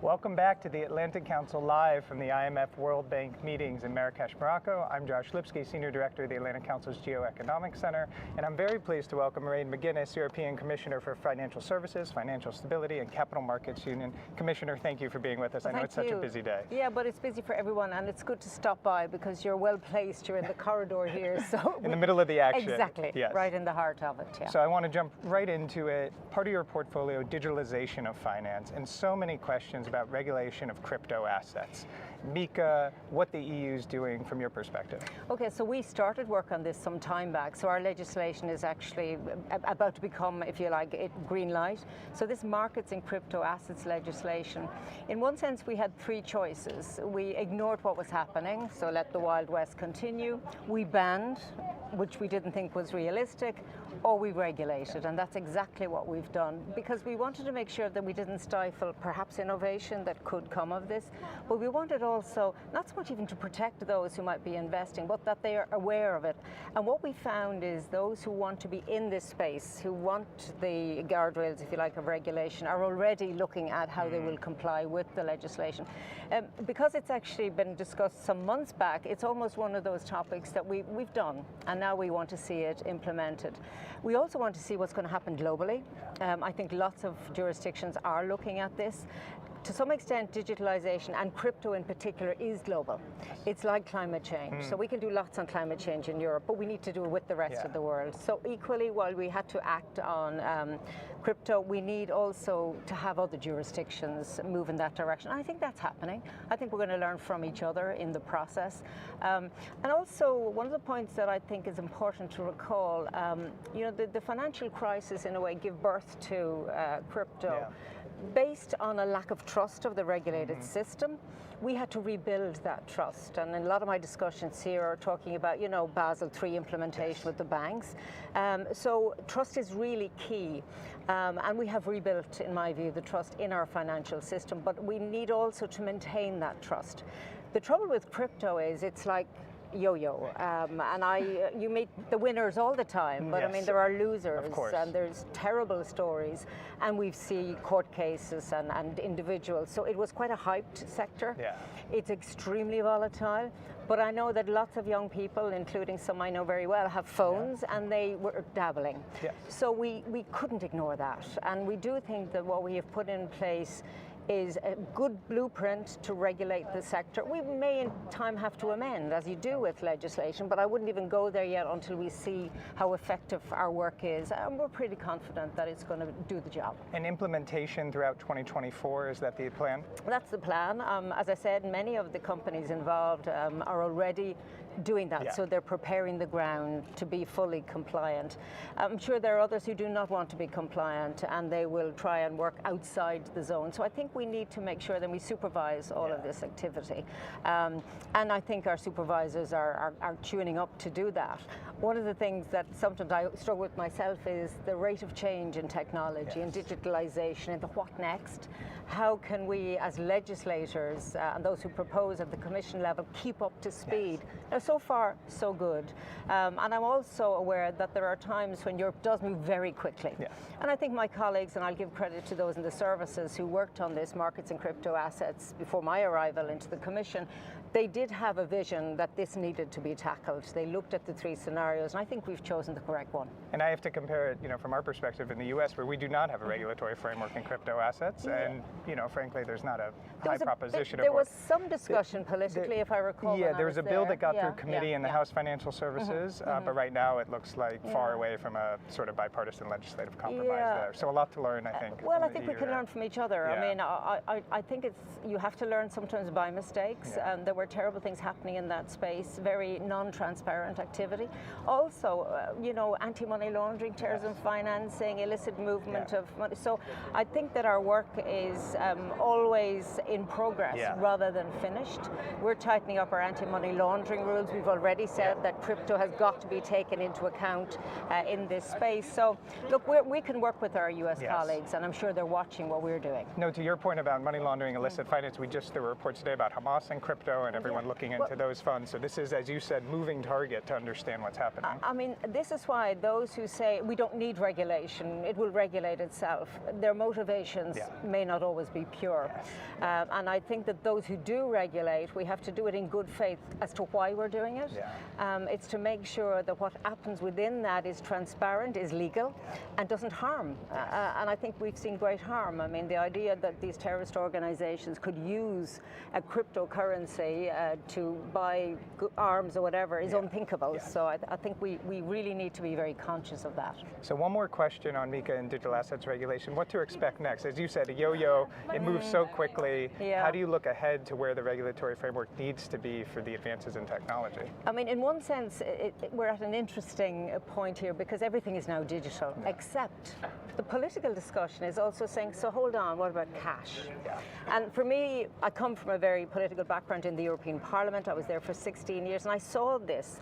Welcome back to the Atlantic Council live from the IMF World Bank meetings in Marrakesh, Morocco. I'm Josh Lipsky, Senior Director of the Atlantic Council's Geoeconomic Center, and I'm very pleased to welcome Mairead McGuinness, European Commissioner for Financial Services, Financial Stability, and Capital Markets Union. Commissioner, thank you for being with us. Well, I know it's such a busy day. Yeah, but it's busy for everyone, and it's good to stop by because you're well placed. You're in the corridor here, so in the middle of the action. Exactly, yes. Right in the heart of it. Yeah. So I want to jump right into it. Part of your portfolio, digitalization of finance, and so many questions about regulation of crypto assets. MiCA, what the EU is doing from your perspective. Okay, so we started work on this some time back. So our legislation is actually about to become, if you like, green light. So this markets in crypto assets legislation, in one sense we had three choices. We ignored what was happening, so let the Wild West continue. We banned, which we didn't think was realistic, or we regulated, and that's exactly what we've done, because we wanted to make sure that we didn't stifle perhaps innovation that could come of this, but we wanted also not so much even to protect those who might be investing, but that they are aware of it. And what we found is those who want to be in this space, who want the guardrails, if you like, of regulation, are already looking at how they will comply with the legislation. Because it's actually been discussed some months back, it's almost one of those topics that we've done, and now we want to see it implemented. We also want to see what's going to happen globally. I think lots of jurisdictions are looking at this. To some extent, digitalization and crypto in particular is global. It's like climate change. So we can do lots on climate change in Europe, but we need to do it with the rest of the world. So equally, while we had to act on crypto, we need also to have other jurisdictions move in that direction. And I think that's happening. I think we're going to learn from each other in the process. And also, one of the points that I think is important to recall, the financial crisis in a way gave birth to crypto. Based on a lack of trust of the regulated system, we had to rebuild that trust. And in a lot of my discussions here are talking about, Basel III implementation with the banks. So trust is really key. And we have rebuilt, in my view, the trust in our financial system, but we need also to maintain that trust. The trouble with crypto is it's like yo-yo, and you meet the winners all the time, but I mean there are losers, and there's terrible stories, and we see court cases and individuals. So it was quite a hyped sector. It's extremely volatile, but I know that lots of young people, including some I know very well, have phones and they were dabbling. So we couldn't ignore that, and we do think that what we have put in place is a good blueprint to regulate the sector. We may in time have to amend, as you do with legislation, but I wouldn't even go there yet until we see how effective our work is. And we're pretty confident that it's going to do the job. And implementation throughout 2024, is that the plan? That's the plan. As I said, many of the companies involved are already doing that, so they're preparing the ground to be fully compliant. I'm sure there are others who do not want to be compliant, and they will try and work outside the zone. So I think we need to make sure that we supervise all of this activity. And I think our supervisors are tuning up to do that. One of the things that sometimes I struggle with myself is the rate of change in technology and digitalization and the what next. How can we as legislators and those who propose at the Commission level keep up to speed? Now, so far, so good. And I'm also aware that there are times when Europe does move very quickly. And I think my colleagues, and I'll give credit to those in the services who worked on this, markets and crypto assets, before my arrival into the Commission, they did have a vision that this needed to be tackled. They looked at the three scenarios, and I think we've chosen the correct one. And I have to compare it, from our perspective in the U.S., where we do not have a regulatory framework in crypto assets, and frankly, there's not a high proposition. There was some discussion politically, if I recall. Yeah, there was a bill that got through committee in the House Financial Services, but right now it looks like far away from a sort of bipartisan legislative compromise there. So a lot to learn, I think. Well, I think we can learn from each other. I mean, I think you have to learn sometimes by mistakes, and there were terrible things happening in that space, very non-transparent activity. Also, anti-money laundering, terrorism financing, illicit movement of money. So I think that our work is always in progress rather than finished. We're tightening up our anti-money laundering rules. We've already said that crypto has got to be taken into account in this space. So look, we can work with our US colleagues, and I'm sure they're watching what we're doing. No, to your point about money laundering, illicit finance, there were reports today about Hamas and crypto and everyone looking into those funds. So this is, as you said, moving target to understand what's happening. I mean, this is why those who say we don't need regulation, it will regulate itself, their motivations may not always always be pure. And I think that those who do regulate, we have to do it in good faith as to why we're doing it. It's to make sure that what happens within that is transparent, is legal, and doesn't harm. And I think we've seen great harm. I mean, the idea that these terrorist organizations could use a cryptocurrency to buy arms or whatever is unthinkable. So I think we really need to be very conscious of that. So one more question on MiCA and digital assets regulation. What to expect next? As you said, a yo-yo, it moves so quickly. How do you look ahead to where the regulatory framework needs to be for the advances in technology? I mean, in one sense, we're at an interesting point here because everything is now digital, except the political discussion is also saying, so hold on, what about cash? And for me, I come from a very political background in the European Parliament. I was there for 16 years and I saw this.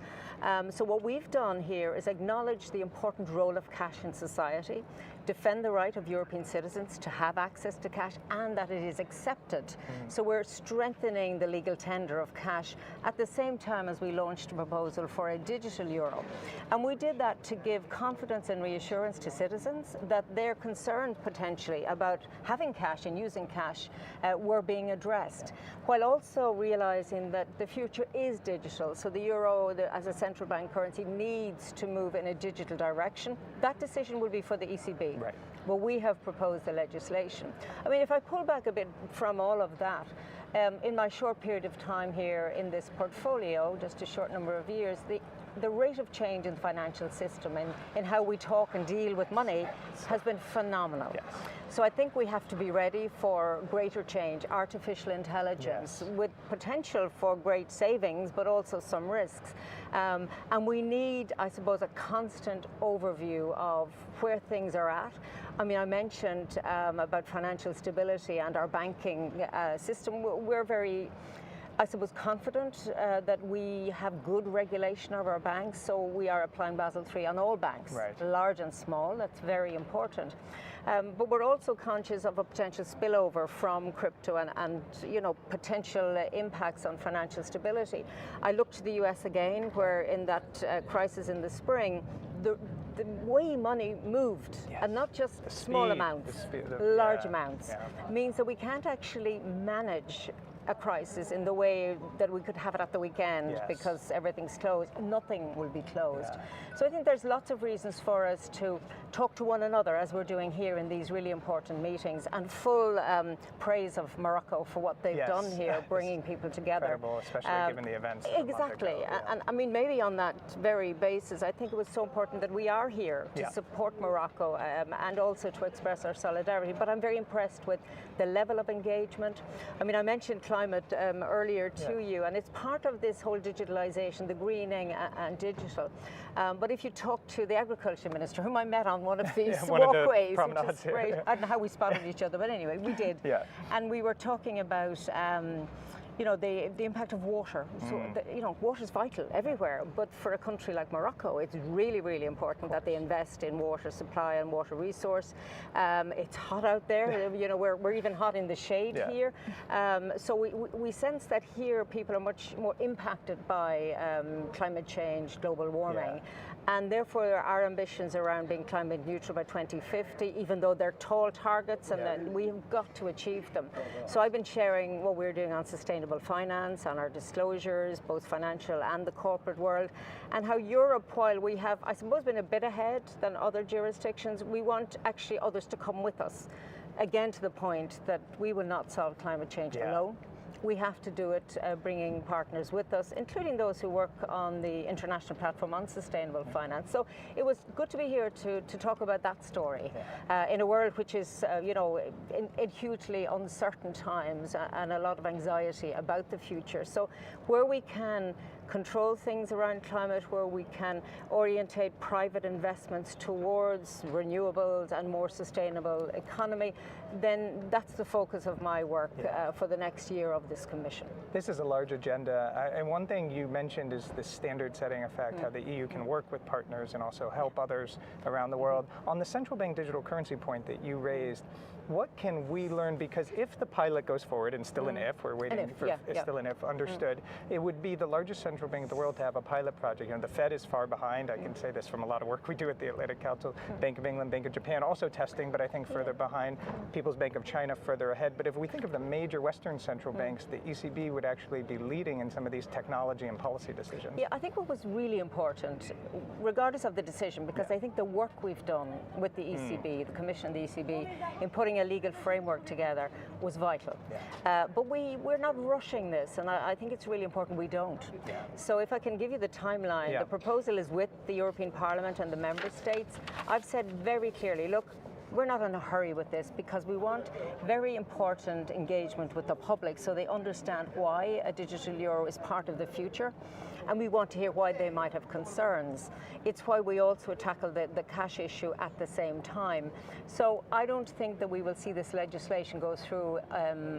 So what we've done here is acknowledge the important role of cash in society, defend the right of European citizens to have access to cash and that it is accepted. So we're strengthening the legal tender of cash at the same time as we launched a proposal for a digital euro. And we did that to give confidence and reassurance to citizens that their concerns potentially about having cash and using cash were being addressed, while also realizing that the future is digital. So the euro, as a central bank currency, needs to move in a digital direction. That decision will be for the ECB. But we have proposed the legislation. I mean, if I pull back a bit from all of that, in my short period of time here in this portfolio, just a short number of years, the rate of change in the financial system and in how we talk and deal with money has been phenomenal. So I think we have to be ready for greater change, artificial intelligence, with potential for great savings, but also some risks. And we need, I suppose, a constant overview of where things are at. I mean, I mentioned about financial stability and our banking system. We're very, I suppose, confident that we have good regulation of our banks, so we are applying Basel III on all banks, large and small. That's very important. But we're also conscious of a potential spillover from crypto and you know, potential impacts on financial stability. I look to the US again, where in that crisis in the spring, the way money moved, and not just small amounts, large amounts, means that we can't actually manage a crisis in the way that we could have it at the weekend because everything's closed. Nothing will be closed. So I think there's lots of reasons for us to talk to one another as we're doing here in these really important meetings, and full praise of Morocco for what they've done here, bringing people together. Incredible, especially given the events. Exactly. And I mean, maybe on that very basis, I think it was so important that we are here to support Morocco and also to express our solidarity. But I'm very impressed with the level of engagement. I mean, I mentioned climate earlier to you, and it's part of this whole digitalization, the greening and digital. But if you talk to the agriculture minister, whom I met on one of these walkways, which is great. I don't know how we spotted each other, but anyway, we did. And we were talking about you know, the impact of water. So, you know, water is vital everywhere, but for a country like Morocco, it's really, really important that they invest in water supply and water resource. It's hot out there. You know, we're even hot in the shade here. So we sense that here people are much more impacted by climate change, global warming. And therefore our ambitions around being climate neutral by 2050, even though they're tall targets, and then we've got to achieve them. So I've been sharing what we're doing on sustainable finance, on our disclosures, both financial and the corporate world, and how Europe, while we have, I suppose, been a bit ahead than other jurisdictions, we want actually others to come with us. Again, to the point that we will not solve climate change alone. We have to do it bringing partners with us, including those who work on the International Platform on Sustainable Finance. So it was good to be here to talk about that story in a world which is, you know, in hugely uncertain times and a lot of anxiety about the future. So where we can control things around climate, where we can orientate private investments towards renewables and more sustainable economy, then that's the focus of my work for the next year of this Commission. This is a large agenda, and one thing you mentioned is the standard setting effect, how the EU can work with partners and also help others around the world. On the central bank digital currency point that you raised, What can we learn? Because if the pilot goes forward, and still an if, we're waiting for still an if, understood, it would be the largest central bank in the world to have a pilot project. You know, the Fed is far behind. I can say this from a lot of work we do at the Atlantic Council. Bank of England, Bank of Japan also testing, but I think further behind. People's Bank of China further ahead. But if we think of the major Western central banks, the ECB would actually be leading in some of these technology and policy decisions. Yeah, I think what was really important, regardless of the decision, because I think the work we've done with the ECB, the Commission and the ECB, in putting a legal framework together was vital. But we're not rushing this, and I think it's really important we don't. So if I can give you the timeline, the proposal is with the European Parliament and the member states. I've said very clearly, look, we're not in a hurry with this because we want very important engagement with the public so they understand why a digital euro is part of the future, and we want to hear why they might have concerns. It's why we also tackle the cash issue at the same time. So I don't think that we will see this legislation go through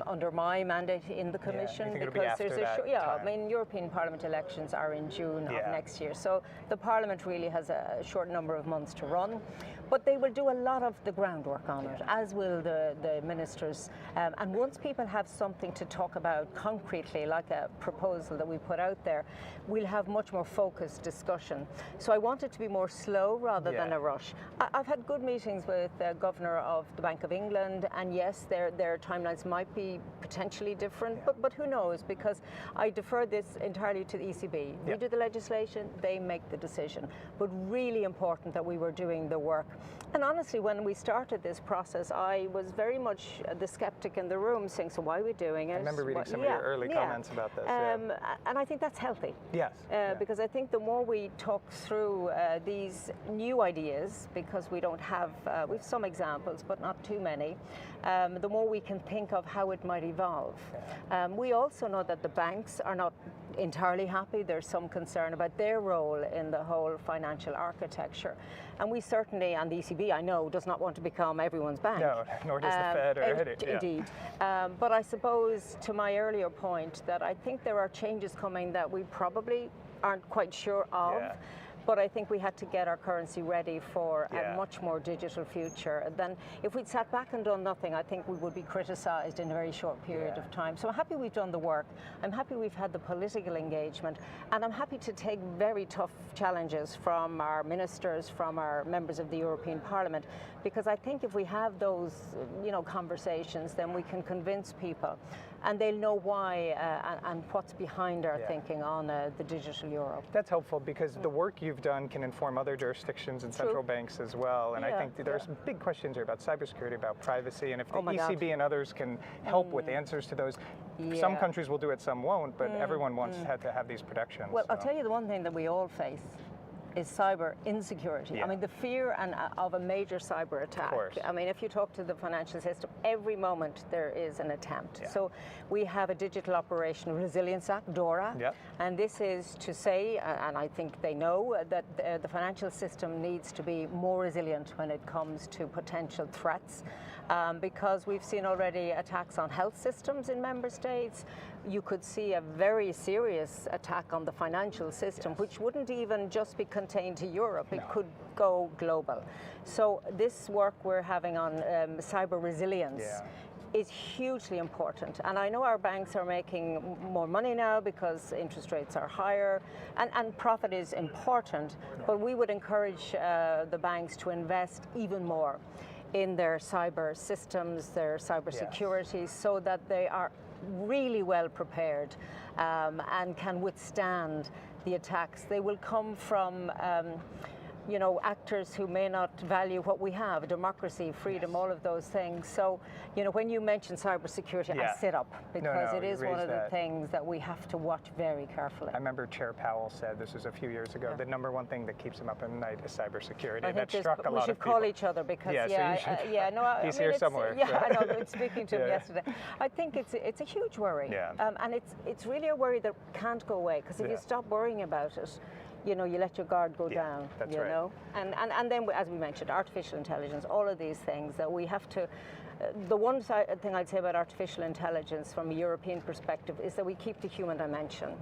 under my mandate in the Commission, because there's I mean, European Parliament elections are in June of next year, so the Parliament really has a short number of months to run. But they will do a lot of the groundwork on it, as will the ministers. And once people have something to talk about concretely, like a proposal that we put out there, we'll have much more focused discussion. So I want it to be more slow rather than a rush. I've had good meetings with the Governor of the Bank of England, and yes, their timelines might be potentially different, but who knows, because I defer this entirely to the ECB. We do the legislation, they make the decision. But really important that we were doing the work. And honestly, when we started this process, I was very much the skeptic in the room, saying, so why are we doing it? I remember reading some of your early comments about this. And I think that's healthy. Yes. Because I think the more we talk through these new ideas, because we don't have, we have some examples, but not too many, the more we can think of how it might evolve. We also know that the banks are not entirely happy. There's some concern about their role in the whole financial architecture. And we certainly, and the ECB, I know, does not want to become everyone's bank. No, nor does the Fed or any. Indeed. But I suppose, to my earlier point, that I think there are changes coming that we probably aren't quite sure of. But I think we had to get our currency ready for a much more digital future. Then if we'd sat back and done nothing, I think we would be criticised in a very short period of time. So I'm happy we've done the work. I'm happy we've had the political engagement. And I'm happy to take very tough challenges from our ministers, from our members of the European Parliament, because I think if we have those conversations, then we can convince people. And they'll know why and what's behind our thinking on the digital euro. That's helpful, because the work you've done can inform other jurisdictions and central banks as well. And I think there's big questions here about cybersecurity, about privacy, and if the ECB and others can help with answers to those. Some countries will do it, some won't, but everyone wants to have these protections. Well, I'll tell you the one thing that we all face is cyber insecurity. I mean, the fear of a major cyber attack. I mean, if you talk to the financial system, every moment there is an attempt. So we have a Digital Operation Resilience Act, DORA, and this is to say, and I think they know, that the financial system needs to be more resilient when it comes to potential threats. Because we've seen already attacks on health systems in member states. You could see a very serious attack on the financial system, which wouldn't even just be contained to Europe. It could go global. So this work we're having on cyber resilience is hugely important. And I know our banks are making more money now because interest rates are higher, and profit is important, but we would encourage the banks to invest even more in their cyber systems, their cyber security, so that they are really well prepared and can withstand the attacks. They will come from actors who may not value what we have, democracy, freedom, all of those things. So, when you mention cybersecurity, I sit up, because it is one of the things that we have to watch very carefully. I remember Chair Powell said, this was a few years ago, the number one thing that keeps him up at night is cybersecurity. I think that struck a lot of people. We should call each other, because he's here somewhere. I know, I've been speaking to him yesterday. I think it's a huge worry, and it's really a worry that can't go away, because if you stop worrying about it, you let your guard go down, that's know? And then, as we mentioned, artificial intelligence, all of these things that we have to The one thing I'd say about artificial intelligence from a European perspective is that we keep the human dimension,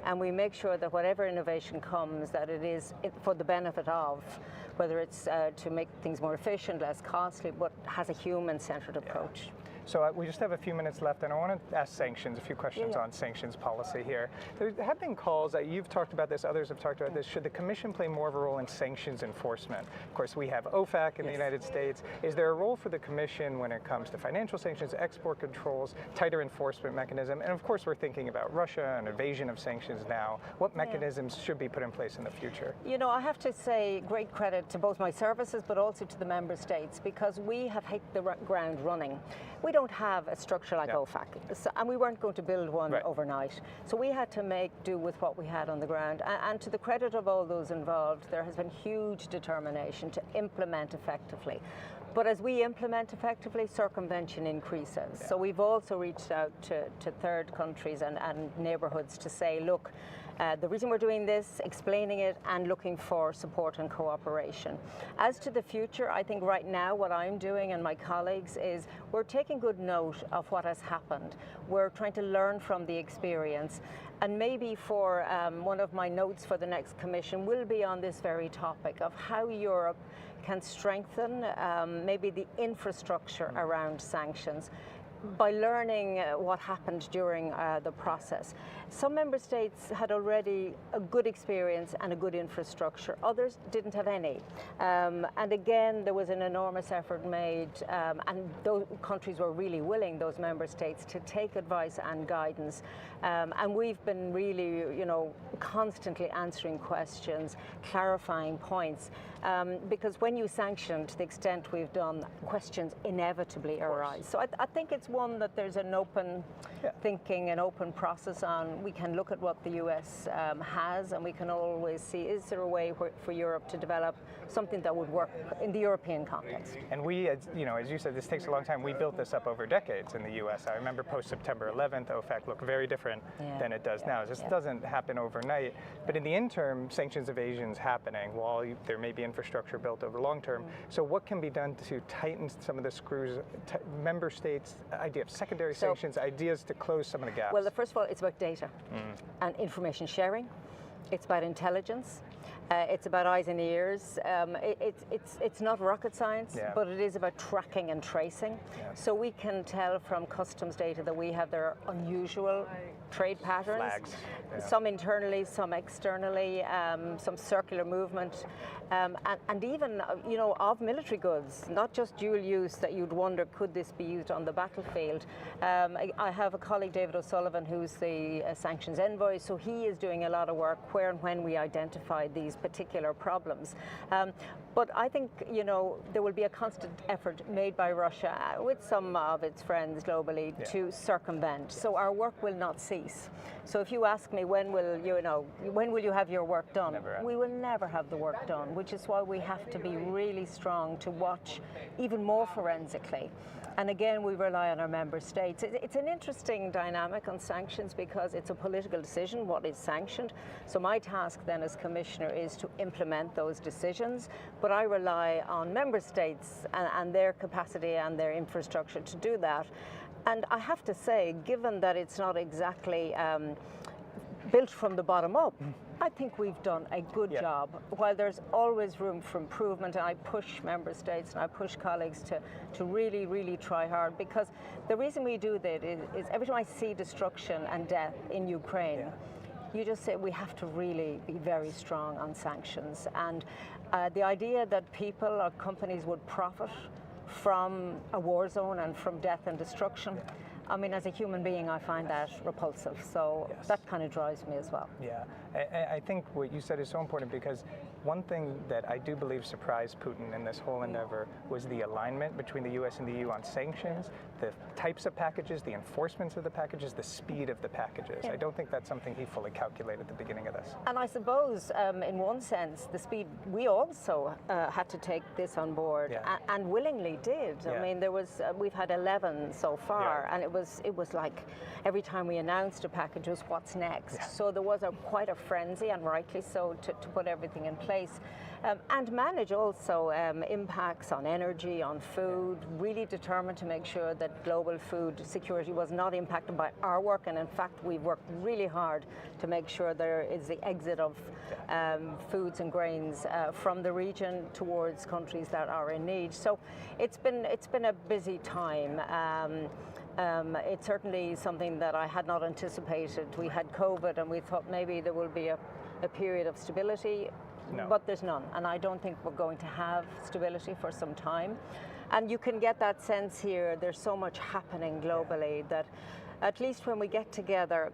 and we make sure that whatever innovation comes, that it is for the benefit of, whether it's to make things more efficient, less costly, but has a human-centered approach. So we just have a few minutes left, and I want to ask sanctions, a few questions on sanctions policy here. There have been calls, you've talked about this, others have talked about this, should the Commission play more of a role in sanctions enforcement? Of course, we have OFAC in the United States. Is there a role for the Commission when it comes to financial sanctions, export controls, tighter enforcement mechanism? And of course, we're thinking about Russia and evasion of sanctions now. What mechanisms should be put in place in the future? You know, I have to say great credit to both my services, but also to the member states, because we have hit the ground running. We don't have a structure like OFAC, and we weren't going to build one overnight. So we had to make do with what we had on the ground. And to the credit of all those involved, there has been huge determination to implement effectively. But as we implement effectively, circumvention increases. So we've also reached out to third countries and neighbourhoods to say, look, the reason we're doing this, explaining it, and looking for support and cooperation. As to the future, I think right now what I'm doing and my colleagues is we're taking good note of what has happened. We're trying to learn from the experience. And maybe for one of my notes for the next Commission will be on this very topic of how Europe can strengthen maybe the infrastructure around sanctions by learning what happened during the process. Some member states had already a good experience and a good infrastructure. Others didn't have any. And again, there was an enormous effort made, and those countries were really willing, those member states, to take advice and guidance. And we've been really, you know, constantly answering questions, clarifying points, because when you sanction to the extent we've done, questions inevitably arise. So I think it's one that there's an open thinking, an open process on. We can look at what the US has, and we can always see, is there a way for Europe to develop something that would work in the European context? And we, as you said, this takes a long time. We built this up over decades in the US. I remember post-September 11th, OFAC looked very different than it does now. This doesn't happen overnight. But in the interim, sanctions evasion's happening while there may be infrastructure built over long term. So what can be done to tighten some of the screws, member states, idea of secondary sanctions, ideas to close some of the gaps? Well, first of all, it's about data and information sharing. It's about intelligence. It's about eyes and ears. It's not rocket science, but it is about tracking and tracing. So we can tell from customs data that we have their unusual trade patterns, some internally, some externally, some circular movement, and even, you know, of military goods, not just dual use that you'd wonder, could this be used on the battlefield? I have a colleague, David O'Sullivan, who's the sanctions envoy, so he is doing a lot of work where and when we identify these particular problems. But I think, you know, there will be a constant effort made by Russia with some of its friends globally to circumvent. So our work will not cease. So if you ask me when will you have your work done, we will never have the work done, which is why we have to be really strong to watch even more forensically. And again, we rely on our member states. It's an interesting dynamic on sanctions because it's a political decision what is sanctioned. So my task then as Commissioner is to implement those decisions, but I rely on member states and their capacity and their infrastructure to do that. And I have to say, given that it's not exactly built from the bottom up, I think we've done a good job. While there's always room for improvement, and I push member states and I push colleagues to really, really try hard, because the reason we do that is every time I see destruction and death in Ukraine, you just say we have to really be very strong on sanctions. And the idea that people or companies would profit from a war zone and from death and destruction, I mean, as a human being, I find that repulsive. So that kind of drives me as well. Yeah, I think what you said is so important, because one thing that I do believe surprised Putin in this whole endeavor was the alignment between the US and the EU on sanctions, the types of packages, the enforcements of the packages, the speed of the packages. I don't think that's something he fully calculated at the beginning of this. And I suppose, in one sense, the speed, we also had to take this on board, and willingly did. I mean, there was, we've had 11 so far, and it it was like every time we announced a package was what's next. Yeah. So there was quite a frenzy, and rightly so, to put everything in place. And manage also impacts on energy, on food, really determined to make sure that global food security was not impacted by our work. And in fact, we've worked really hard to make sure there is the exit of foods and grains from the region towards countries that are in need. So it's been a busy time. It's certainly something that I had not anticipated. We had COVID and we thought maybe there will be a period of stability. No. But there's none, and I don't think we're going to have stability for some time. And you can get that sense here. There's so much happening globally that at least when we get together,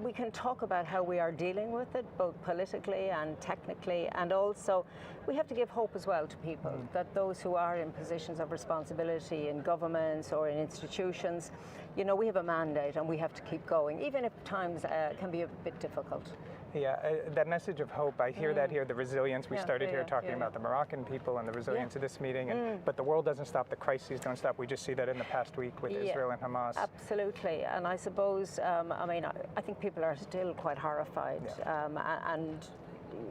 we can talk about how we are dealing with it, both politically and technically, and also we have to give hope as well to people, that those who are in positions of responsibility in governments or in institutions, you know, we have a mandate and we have to keep going, even if times can be a bit difficult. Yeah, that message of hope, I hear that here, the resilience. We started here talking about the Moroccan people and the resilience of this meeting, and, but the world doesn't stop, the crises don't stop. We just see that in the past week with Israel and Hamas. Absolutely, and I suppose, I mean, I think people are still quite horrified, and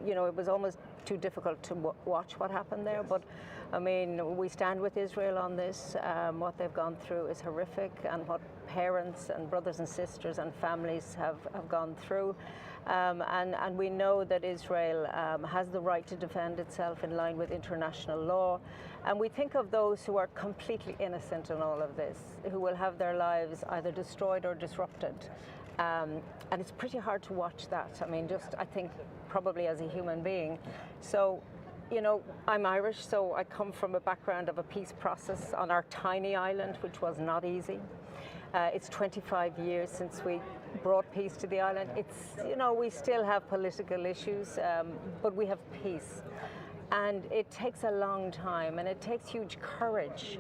you know, it was almost too difficult to watch what happened there, but I mean, we stand with Israel on this. What they've gone through is horrific, and what parents and brothers and sisters and families have gone through. And we know that Israel has the right to defend itself in line with international law. And we think of those who are completely innocent in all of this, who will have their lives either destroyed or disrupted. And it's pretty hard to watch that. I mean, just I think probably as a human being. So, you know, I'm Irish, so I come from a background of a peace process on our tiny island, which was not easy. It's 25 years since we brought peace to the island. It's, you know, we still have political issues, but we have peace. And it takes a long time, and it takes huge courage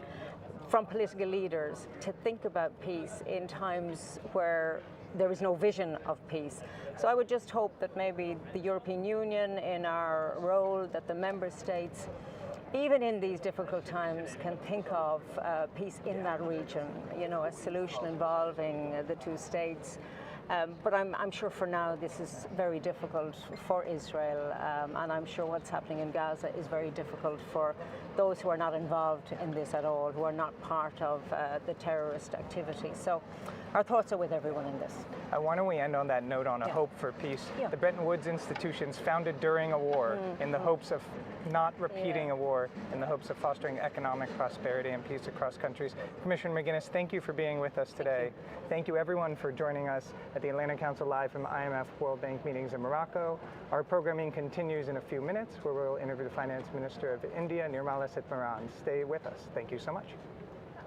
from political leaders to think about peace in times where there is no vision of peace. So I would just hope that maybe the European Union, in our role, that the member states, even in these difficult times, can think of peace in that region, you know, a solution involving the two states. But I'm sure for now this is very difficult for Israel, and I'm sure what's happening in Gaza is very difficult for those who are not involved in this at all, who are not part of the terrorist activity. So our thoughts are with everyone in this. Why don't we end on that note on a hope for peace? The Bretton Woods institutions founded during a war in the hopes of not repeating a war, in the hopes of fostering economic prosperity and peace across countries. Commissioner McGuinness, thank you for being with us today. Thank you everyone for joining us at the Atlantic Council Live from IMF World Bank meetings in Morocco. Our programming continues in a few minutes, where we'll interview the Finance Minister of India, Nirmala Sitharaman. Stay with us. Thank you so much.